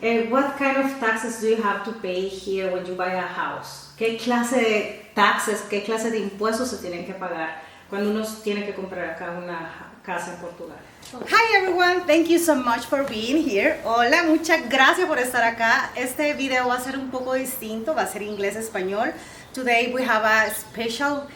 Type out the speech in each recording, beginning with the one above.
What kind of taxes do you have to pay here when you buy a house? ¿Qué clase de taxes, qué clase de impuestos se tienen que pagar cuando uno tiene que comprar acá una casa en Portugal? Hi everyone, thank you so much for being here. Hola, muchas gracias por estar acá. Este video va a ser un poco distinto, va a ser inglés-español. Today we have a special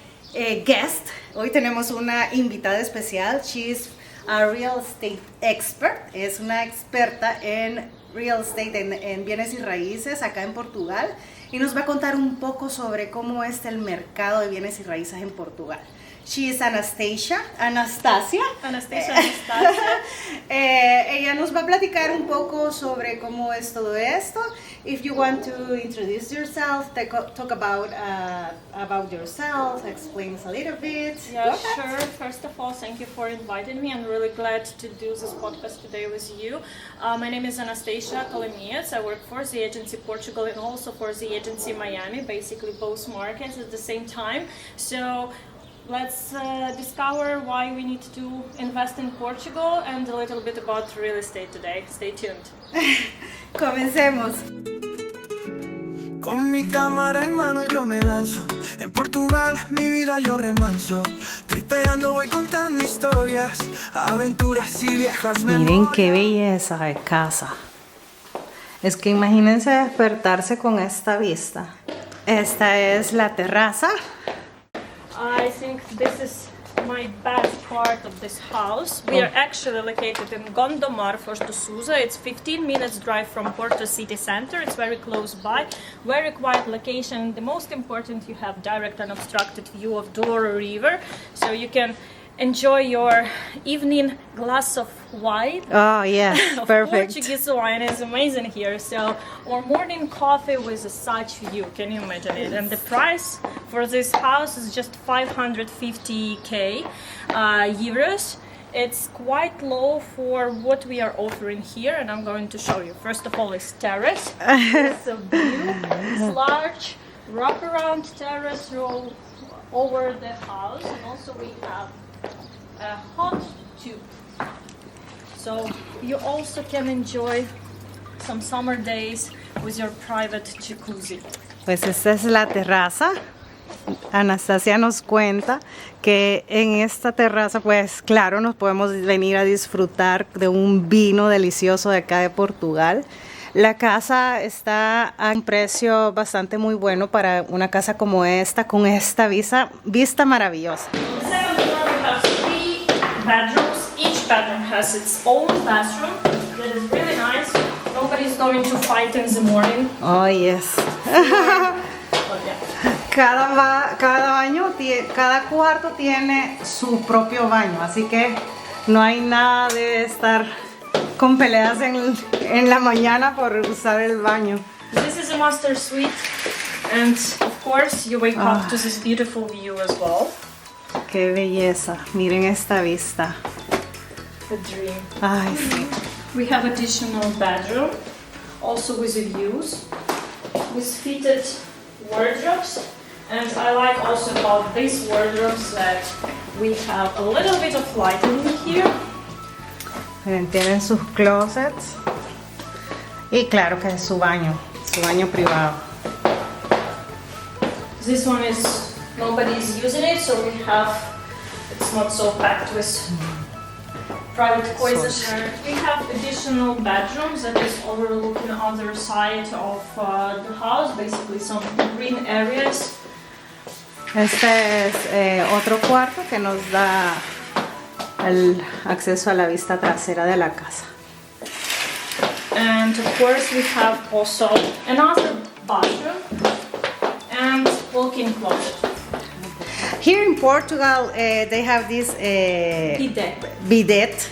guest. Hoy tenemos una invitada especial. She is a real estate expert. Es una experta en real estate, en bienes y raíces acá en Portugal. Y nos va a contar un poco sobre cómo es el mercado de bienes y raíces en Portugal. She is Anastasia. Ella nos va a platicar un poco sobre cómo es todo esto. If you want to introduce yourself, talk about yourself, explain us a little bit. Yeah, sure. First of all, thank you for inviting me. I'm really glad to do this podcast today with you. My name is Anastasia Colemias. I work for the agency Portugal and also for the agency Miami, basically both markets at the same time. So let's discover why we need to invest in Portugal and a little bit about real estate today. Stay tuned. Comencemos. Con mi cámara en mano yo me lanzo. En Portugal mi vida yo remanso. Tripeando voy contando historias, aventuras y viejas memorias. Miren qué belleza de casa. Es que imagínense despertarse con esta vista. Esta es la terraza. I think this is my best part of this house. We are actually located in Gondomar, Foz do Sousa. It's 15 minutes drive from Porto city center. It's very close by, very quiet location. The most important, you have direct unobstructed view of Douro River, so you can enjoy your evening glass of wine. Oh yeah, perfect. Portuguese wine is amazing here. So, or morning coffee with such view. Can you imagine it? And the price for this house is just 550k euros. It's quite low for what we are offering here, and I'm going to show you. First of all, is terrace. It's a view. It's large wraparound terrace roll over the house, and also we have a hot tube, so you also can enjoy some summer days with your private jacuzzi. Pues esta es la terraza. Anastasia nos cuenta que en esta terraza, pues claro, nos podemos venir a disfrutar de un vino delicioso de acá de Portugal. La casa está a un precio bastante muy bueno para una casa como esta, con esta vista maravillosa. Bedrooms. Each bedroom has its own bathroom. That is really nice. Nobody's going to fight in the morning. Oh yes. But yeah. Cada cuarto tiene su propio baño, así que no hay nada de estar con peleas en la mañana por usar el baño. This is a master suite, and of course you wake up to this beautiful view as well. Qué belleza, miren esta vista. The dream. Ay, sí. We have additional bedroom, also with views, with fitted wardrobes. And I like also about these wardrobes that we have a little bit of lighting here. Miren, tienen sus closets y claro que es su baño privado. This one is nobody's using it, so we have, it's not so packed with private position. We have additional bedrooms that is overlooking the other side of the house, basically some green areas. Este es otro cuarto que nos da el acceso a la vista trasera de la casa. And of course we have also another bathroom and walk-in closet. Here in Portugal, they have this bidet.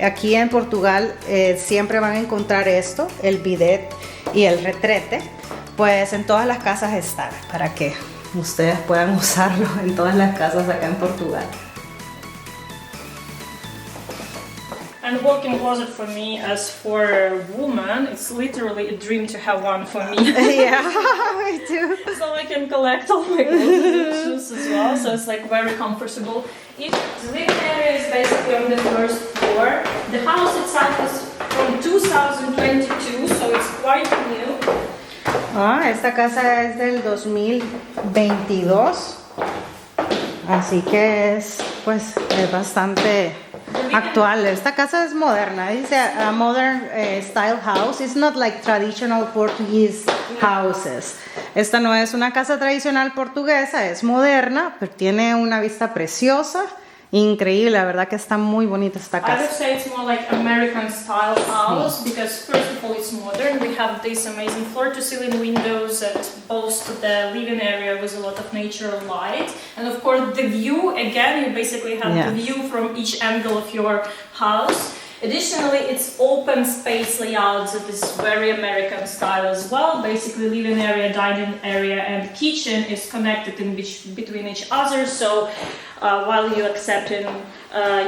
Aquí en Portugal siempre van a encontrar esto, el bidet y el retrete. Pues en todas las casas están, para que ustedes puedan usarlo en todas las casas acá en Portugal. And walk-in closet for me, as for a woman, it's literally a dream to have one for me. Yeah, me too. So I can collect all my clothes and shoes as well, so it's like very comfortable. The living area is basically on the first floor. The house itself is from 2022, so it's quite new. Esta casa es del 2022, así que es bastante actual. Esta casa es moderna, dice a modern style house. It's not like traditional Portuguese houses. Esta no es una casa tradicional portuguesa, es moderna, pero tiene una vista preciosa. Increíble, la verdad que está muy bonita esta I would casa. say it's more like American style house because first of all it's modern. We have these amazing floor-to-ceiling windows that boast the living area with a lot of natural light, and of course the view. Again, you basically have the view from each angle of your house. Additionally, it's open space layout that is very American style as well. Basically, living area, dining area, and kitchen is connected in between each other. So while you're accepting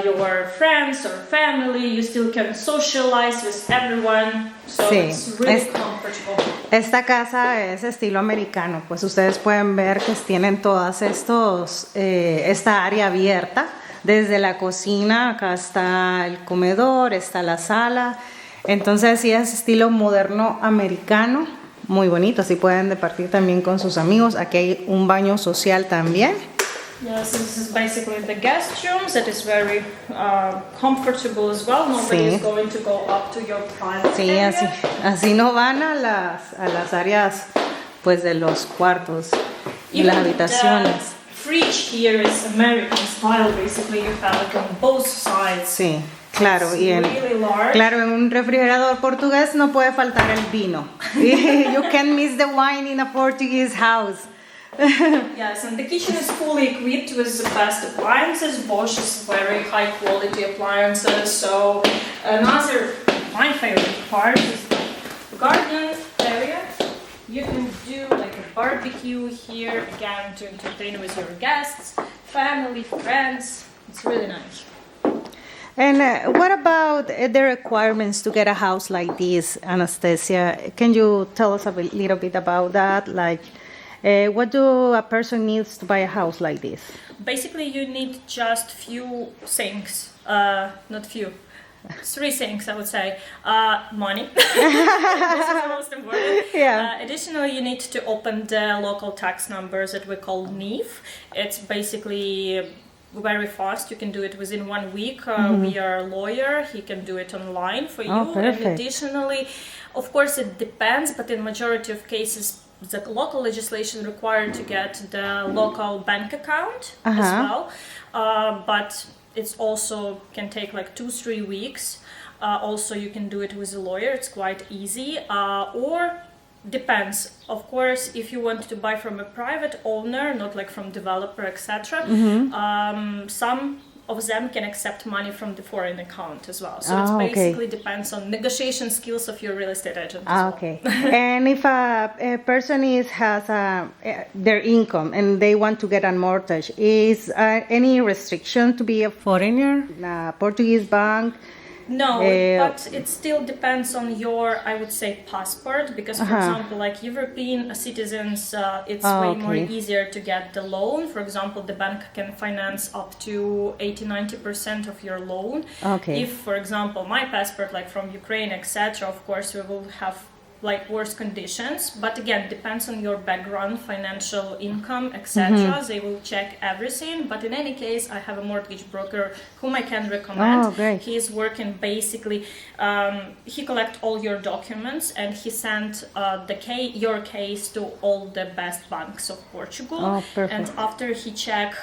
your friends or family, you still can socialize with everyone. So it's really comfortable. Esta casa es estilo americano. Pues ustedes pueden ver que tienen todas esta área abierta. Desde la cocina, acá está el comedor, está la sala. Entonces sí es estilo moderno americano, muy bonito. Así pueden departir también con sus amigos. Aquí hay un baño social también. Yes, this is basically the guest room that is very comfortable as well. Nobody is going to go up to your private area. Sí, así no van a las áreas pues de los cuartos y las habitaciones. Fridge here is American style, basically you have it on both sides. Sí, claro, en un refrigerador portugués no puede faltar el vino. You can't miss the wine in a Portuguese house. Yes, and the kitchen is fully equipped with the best appliances. Bosch is very high quality appliances. So my favorite part is the garden area. You can do like a barbecue here, again, to entertain with your guests, family, friends. It's really nice. And what about the requirements to get a house like this, Anastasia? Can you tell us a little bit about that? Like, what do a person needs to buy a house like this? Basically, you need just few things, not few. 3 things, I would say. Money. This is the most important. Yeah. Additionally, you need to open the local tax numbers that we call NIF. It's basically very fast. You can do it within 1 week. We are a lawyer. He can do it online for you. Perfect. And additionally, of course, it depends, but in majority of cases, the local legislation required to get the local bank account as well. But it's also can take like 2-3 weeks. Also, you can do it with a lawyer. It's quite easy. Or depends. Of course, if you want to buy from a private owner, not like from developer, etc. Some of them can accept money from the foreign account as well. So it basically depends on negotiation skills of your real estate agent as well. Okay. And if a person has their income and they want to get a mortgage, is any restriction to be a foreigner, a Portuguese bank? No, but it still depends on your, I would say, passport, because for example, like European citizens, it's way more easier to get the loan. For example, the bank can finance up to 80-90% of your loan. If, for example, my passport, like from Ukraine, etc., of course, we will have like worse conditions, but again, depends on your background, financial income, etc. They will check everything, but in any case, I have a mortgage broker whom I can recommend. He is working basically, he collect all your documents and he sent your case to all the best banks of Portugal. And after he check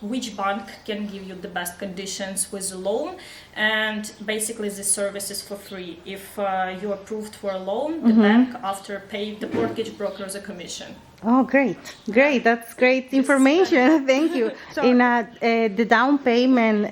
which bank can give you the best conditions with the loan, and basically the service is for free. If you approved for a loan, the bank after pay the mortgage brokers a commission. Oh, great. That's great information. Thank you. In the down payment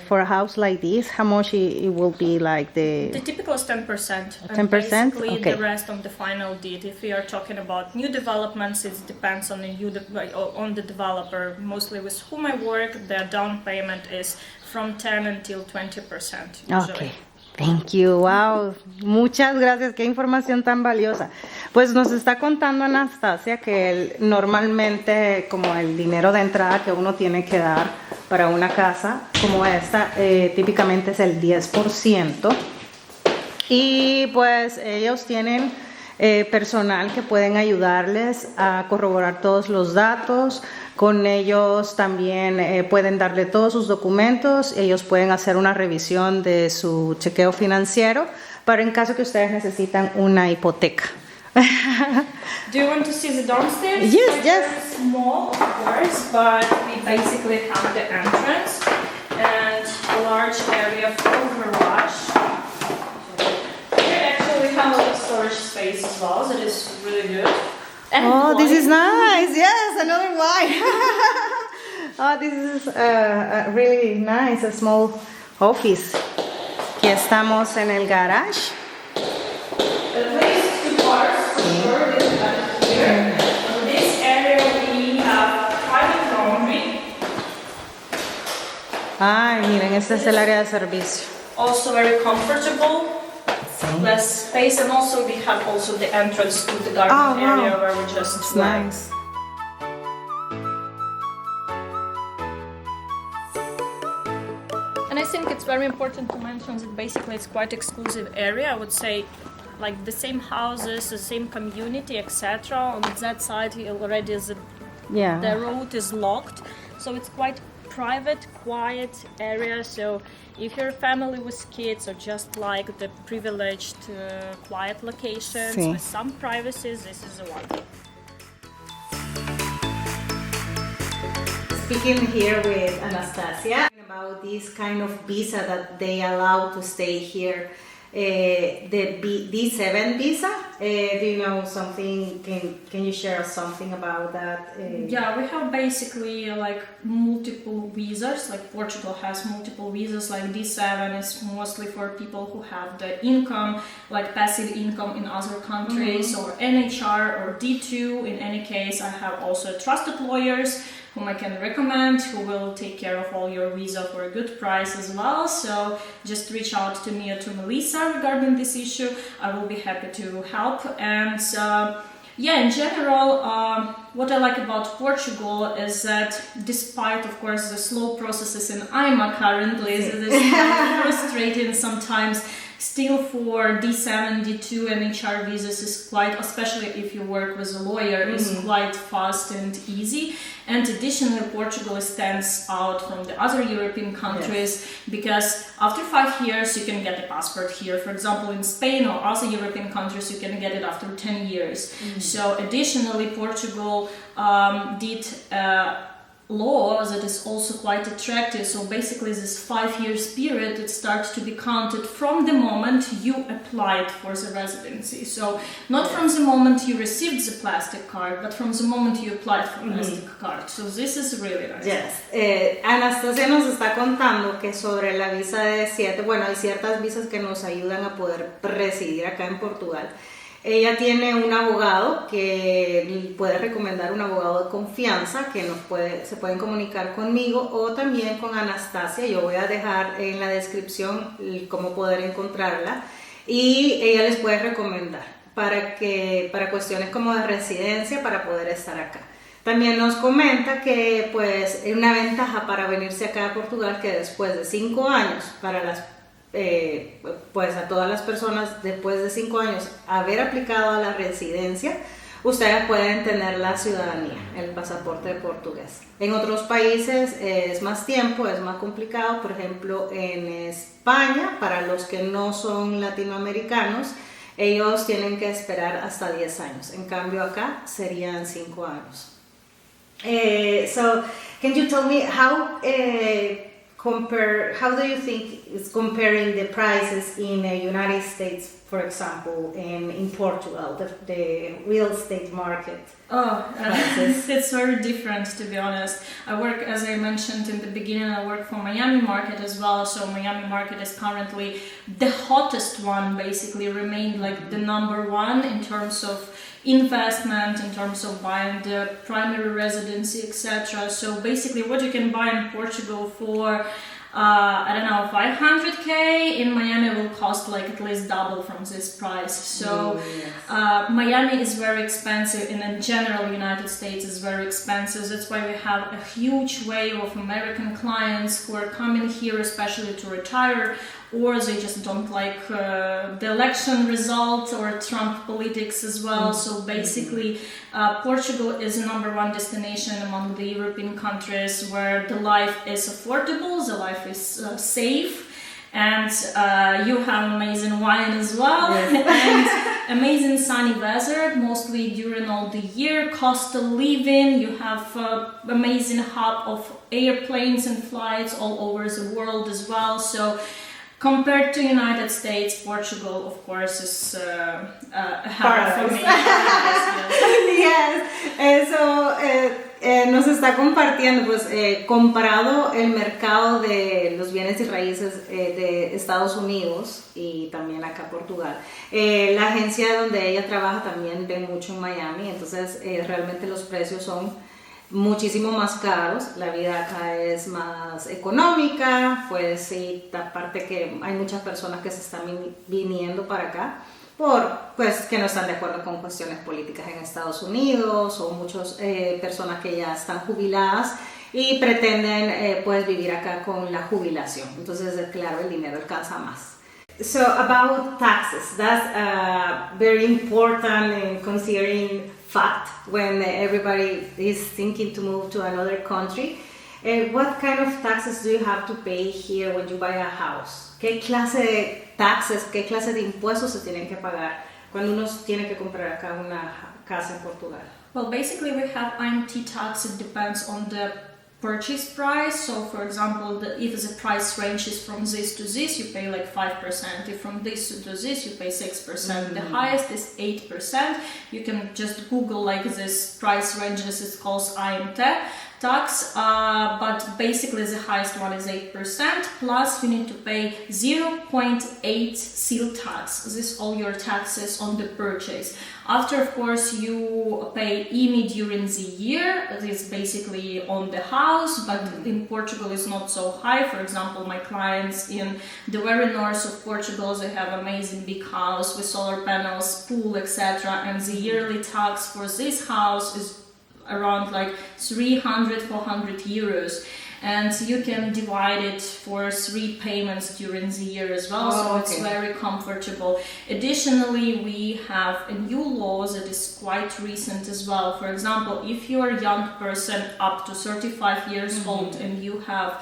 for a house like this, how much it will be like the typical is 10%. 10%? Basically, the rest on the final deed. If we are talking about new developments, it depends on the developer. Mostly with whom I work, the down payment is from 10 until 20% usually. Okay. Thank you, wow, muchas gracias, qué información tan valiosa. Pues nos está contando Anastasia que normalmente como el dinero de entrada que uno tiene que dar para una casa como esta, típicamente es el 10%, Y pues ellos tienen personal que pueden ayudarles a corroborar todos los datos. Con ellos también pueden darle todos sus documentos. Ellos pueden hacer una revisión de su chequeo financiero para en caso que ustedes necesitan una hipoteca. Do you want to see the downstairs? Yes, Like, yes. very small, of course, but we basically have the entrance and a large area for garage. Here actually we have a little storage space as well, that is really good. And Oh, this is wine. nice. Yes, another wine. Oh, this is really nice, a small office. Aquí estamos en el garage. At least 2 cars for sure. This is back here. In this area we have private laundry. Ay, miren, este es el área de servicio. Also very comfortable. Less space, and also we have also the entrance to the garden Oh, wow. area where we just It's like. nice. And I think it's very important to mention that basically it's quite exclusive area. I would say, like the same houses, the same community, etc. On that side, already the Yeah. road is locked, so it's quite private, quiet area. So if you're a family with kids or just like the privileged, quiet locations Sí. with some privacies, this is the one. Speaking here with Anastasia about this kind of visa that they allow to stay here, the D7 visa. Do you know something? Can you share something about that? Yeah, we have basically like multiple visas. Like Portugal has multiple visas. Like D7 is mostly for people who have the income, like passive income in other countries, or NHR or D2. In any case, I have also trusted lawyers whom I can recommend, who will take care of all your visa for a good price as well. So just reach out to me or to Melissa regarding this issue. I will be happy to help. And yeah, in general, what I like about Portugal is that despite, of course, the slow processes in IMA currently, it is quite frustrating sometimes. Still for D7, D2 and HR visas is quite, especially if you work with a lawyer, is quite fast and easy. And additionally, Portugal stands out from the other European countries because after 5 years you can get a passport here. For example, in Spain or other European countries you can get it after 10 years. So additionally, Portugal did law that is also quite attractive. So basically this 5 years period, it starts to be counted from the moment you applied for the residency. So not from the moment you received the plastic card, but from the moment you applied for plastic card. So this is really nice. Yes. Anastasia nos está contando que sobre la visa de 7, bueno, hay ciertas visas que nos ayudan a poder residir acá en Portugal. Ella tiene un abogado que puede recomendar un abogado de confianza que se pueden comunicar conmigo o también con Anastasia. Yo voy a dejar en la descripción cómo poder encontrarla y ella les puede recomendar para cuestiones como de residencia para poder estar acá. También nos comenta que pues una ventaja para venirse acá a Portugal que después de 5 años pues a todas las personas después de 5 años haber aplicado a la residencia, ustedes pueden tener la ciudadanía, el pasaporte portugués. En otros países es más tiempo, es más complicado. Por ejemplo, en España, para los que no son latinoamericanos, ellos tienen que esperar hasta 10 años. En cambio acá serían 5 años. So, can you tell me how do you think it's comparing the prices in the United States, for example, and in Portugal, the real estate market? It's very different, to be honest. I work, as I mentioned in the beginning, I work for Miami market as well. So Miami market is currently the hottest one, basically remained like the number one in terms of investment, in terms of buying the primary residency, etc. So basically what you can buy in Portugal for I don't know, 500k, in Miami will cost like at least double from this price. So Miami is very expensive, and in general United States is very expensive. That's why we have a huge wave of American clients who are coming here especially to retire or they just don't like the election result or Trump politics as well. So basically, Portugal is the #1 destination among the European countries where the life is affordable, the life is safe. And you have amazing wine as well, and amazing sunny weather, mostly during all the year. Cost of living, you have amazing hub of airplanes and flights all over the world as well. So compared to United States, Portugal, of course, is a heaven for me. Nos está compartiendo, pues, comparado el mercado de los bienes y raíces de Estados Unidos y también acá Portugal. La agencia donde ella trabaja también ve mucho en Miami, entonces realmente los precios son muchísimo más caros, la vida acá es más económica, pues sí, aparte que hay muchas personas que se están viniendo para acá pues que no están de acuerdo con cuestiones políticas en Estados Unidos, o muchas personas que ya están jubiladas y pretenden pues vivir acá con la jubilación, entonces claro, el dinero alcanza más. So about taxes, that's very important in considering fact when everybody is thinking to move to another country. What kind of taxes do you have to pay here when you buy a house? ¿Qué clase de taxes, qué clase de impuestos se tienen que pagar cuando uno tiene que comprar acá una casa en Portugal? Well, basically we have IMT tax. It depends on the purchase price. So for example, if the price range is from this to this, you pay like 5%. If from this to this, you pay 6%. The highest is 8%. You can just Google like this price ranges. It's called IMT tax, but basically the highest one is 8%, plus you need to pay 0.8 seal tax. This is all your taxes on the purchase. After, of course, you pay IMI during the year. This is basically on the house, but in Portugal it's not so high. For example, my clients in the very north of Portugal, they have amazing big house with solar panels, pool, etc. And the yearly tax for this house is around like 300-400 euros, and you can divide it for 3 payments during the year as well. So it's very comfortable. Additionally, we have a new law that is quite recent as well. For example, if you're a young person up to 35 years old and you have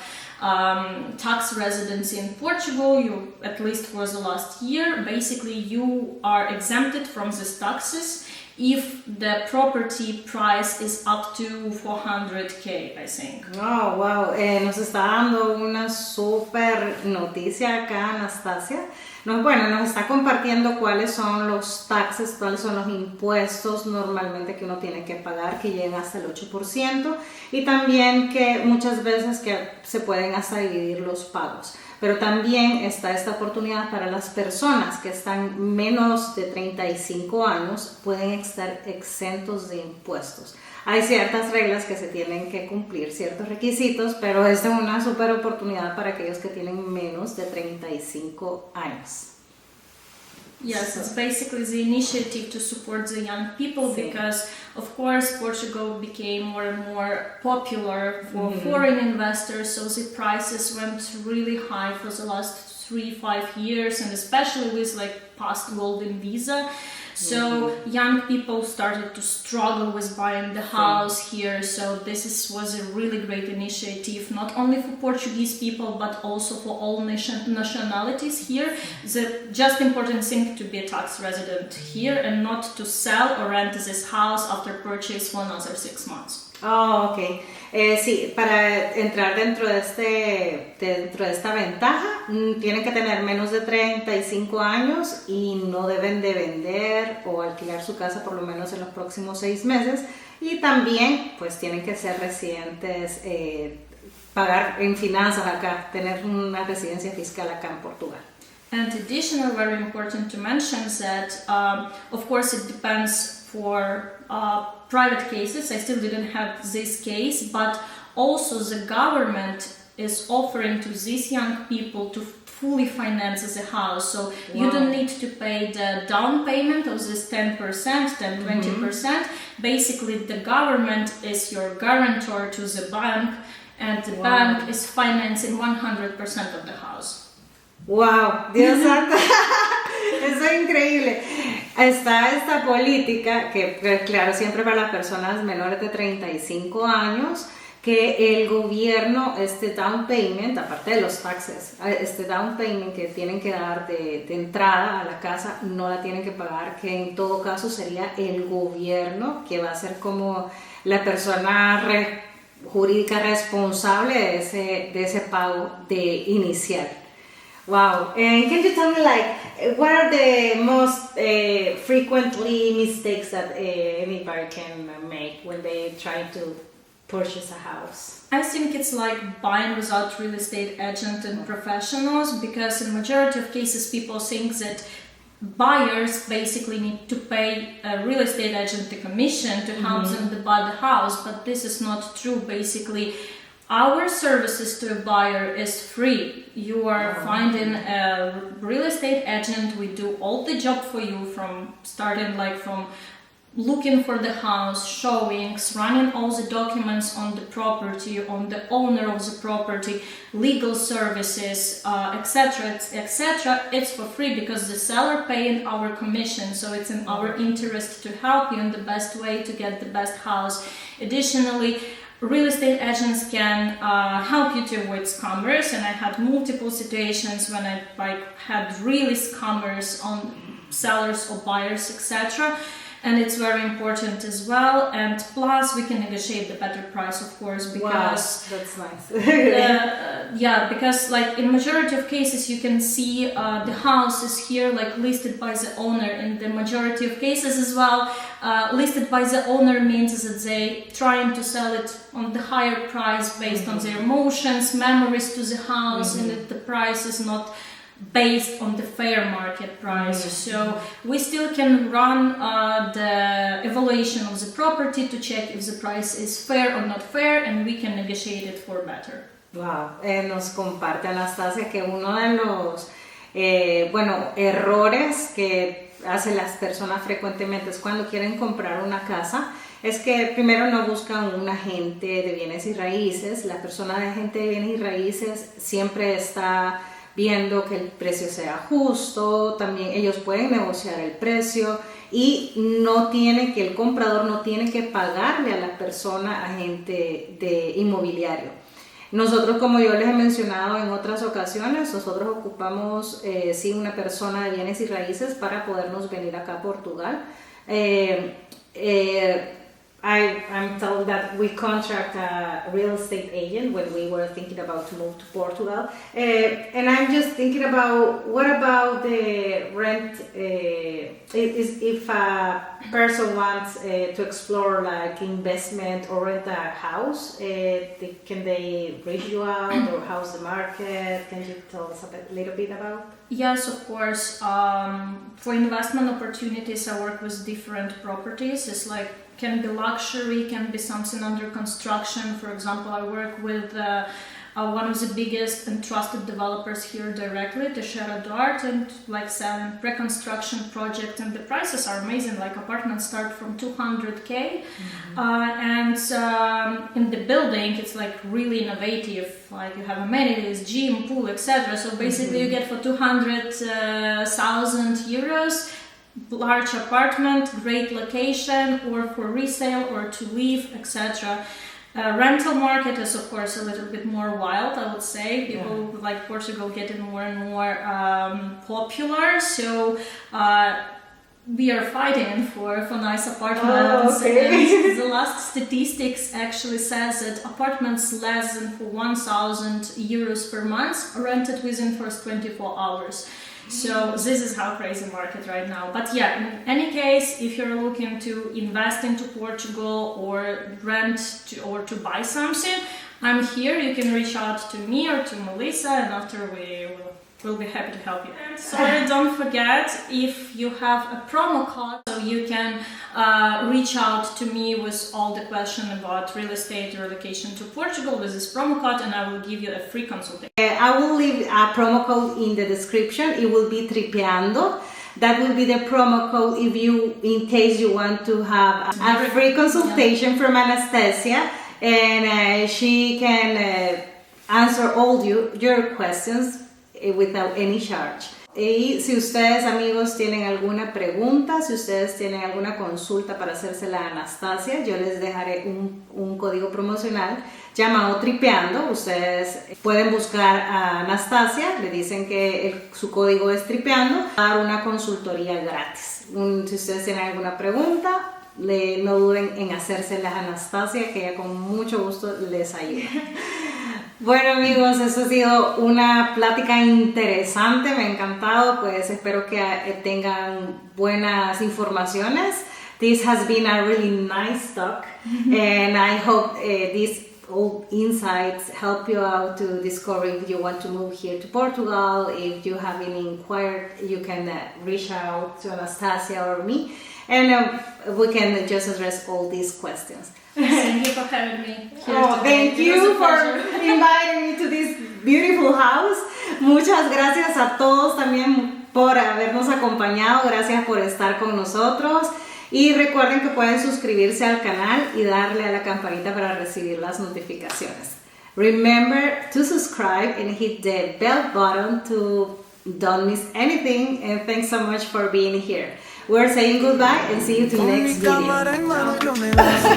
tax residency in Portugal, you at least for the last year, basically you are exempted from these taxes if the property price is up to 400k, I think. Oh, wow. Nos está dando una super noticia acá, Anastasia. Nos está compartiendo cuáles son los taxes, cuáles son los impuestos normalmente que uno tiene que pagar, que llegan hasta el 8%, y también que muchas veces que se pueden hasta dividir los pagos. Pero también está esta oportunidad para las personas que están menos de 35 años, pueden estar exentos de impuestos. Hay ciertas reglas que se tienen que cumplir, ciertos requisitos, pero esta es una súper oportunidad para aquellos que tienen menos de 35 años. Yes, it's basically the initiative to support the young people because, of course, Portugal became more and more popular for foreign investors, so the prices went really high for the last 3-5 years, and especially with like past golden visa. So young people started to struggle with buying the house here. So this was a really great initiative, not only for Portuguese people, but also for all nationalities here. The just important thing to be a tax resident here and not to sell or rent this house after purchase for another 6 months. Oh, ok. Sí, para entrar dentro de esta ventaja, tienen que tener menos de 35 años y no deben de vender o alquilar su casa por lo menos en los próximos 6 meses. Y también, pues, tienen que ser residentes, pagar en finanzas acá, tener una residencia fiscal acá en Portugal. And additional, very important to mention that, of course, it depends for private cases. I still didn't have this case, but also the government is offering to these young people to fully finance the house. So you don't need to pay the down payment of this 10%, 20%. Basically, the government is your guarantor to the bank, and the bank is financing 100% of the house. Wow, Dios santo, eso es increíble. Está esta política que, claro, siempre para las personas menores de 35 años, que el gobierno, este down payment, aparte de los taxes, este down payment que tienen que dar de entrada a la casa, no la tienen que pagar, que en todo caso sería el gobierno que va a ser como la persona jurídica responsable de ese pago de inicial. Wow. And can you tell me, like, what are the most frequently mistakes that anybody can make when they try to purchase a house? I think it's like buying without real estate agent and professionals, because in majority of cases people think that buyers basically need to pay a real estate agent a commission to help them to buy the house, but this is not true. Basically, our services to a buyer is free. You are finding a real estate agent. We do all the job for you, from starting from looking for the house, showings, running all the documents on the property, on the owner of the property, legal services, etc., etc. It's for free because the seller paying our commission, so it's in our interest to help you in the best way to get the best house. Additionally, real estate agents can help you to avoid scammers, and I had multiple situations when I had really scammers on sellers or buyers, etc. And it's very important as well. And plus, we can negotiate the better price, of course, because that's nice. because in majority of cases, you can see the house is here listed by the owner. In the majority of cases as well, listed by the owner means that they trying to sell it on the higher price based on their emotions, memories to the house, and that the price is not based on the fair market price. So we still can run the evaluation of the property to check if the price is fair or not fair, and we can negotiate it for better. Wow, nos comparte Anastasia que uno de los errores que hacen las personas frecuentemente es cuando quieren comprar una casa, es que primero no buscan un agente de bienes y raíces. La persona de agente de bienes y raíces siempre está viendo que el precio sea justo, también ellos pueden negociar el precio y el comprador no tiene que pagarle a la persona agente de inmobiliario. Nosotros, como yo les he mencionado en otras ocasiones, nosotros ocupamos una persona de bienes y raíces para podernos venir acá a Portugal. I'm told that we contract a real estate agent when we were thinking about to move to Portugal. And I'm just thinking about, what about the rent? If a person wants to explore investment or rent a house, can they reach you out, or how's the market? Can you tell us a little bit about? Yes, of course. For investment opportunities, I work with different properties. It's can be luxury, can be something under construction. For example, I work with one of the biggest and trusted developers here directly, Teixeira Duarte, and selling pre-construction project, and the prices are amazing. Apartments start from 200K, and in the building it's really innovative. You have amenities, gym, pool, etc. So basically, you get for 200,000 euros. Large apartment, great location, or for resale or to live, etc. Rental market is of course a little bit more wild, I would say. People like Portugal getting more and more popular, so we are fighting for nice apartments. And the last statistics actually says that apartments less than for 1,000 euros per month are rented within first 24 hours. So this is how crazy market right now. But yeah, in any case, if you're looking to invest into Portugal or rent or to buy something, I'm here. You can reach out to me or to Melissa, and after we'll be happy to help you. And sorry, don't forget, if you have a promo code, so you can reach out to me with all the questions about real estate or relocation to Portugal with this promo code, and I will give you a free consultation. I will leave a promo code in the description. It will be Tripeando. That will be the promo code in case you want to have a free consultation from Anastasia, and she can answer all your questions. without any charge. Y si ustedes, amigos, tienen alguna pregunta, si ustedes tienen alguna consulta para hacérsela a Anastasia, yo les dejaré un código promocional llamado Tripeando. Ustedes pueden buscar a Anastasia, le dicen que su código es Tripeando, dar una consultoría gratis. Si ustedes tienen alguna pregunta, no duden en hacérselas a Anastasia, que ella con mucho gusto les ayuda. Bueno, amigos, eso ha sido una plática interesante, me ha encantado, pues espero que tengan buenas informaciones. This has been a really nice talk, and I hope these old insights help you out to discover if you want to move here to Portugal. If you have any inquired, you can reach out to Anastasia or me, and we can just address all these questions. Thank you for having me here Oh, today. thank It was you a for pleasure. inviting me to this beautiful house. Muchas gracias a todos también por habernos acompañado. Gracias por estar con nosotros. Y recuerden que pueden suscribirse al canal y darle a la campanita para recibir las notificaciones. Remember to subscribe and hit the bell button to don't miss anything. And thanks so much for being here. We're saying goodbye and see you to Con mi next video. cámara en mano yo me lanzo.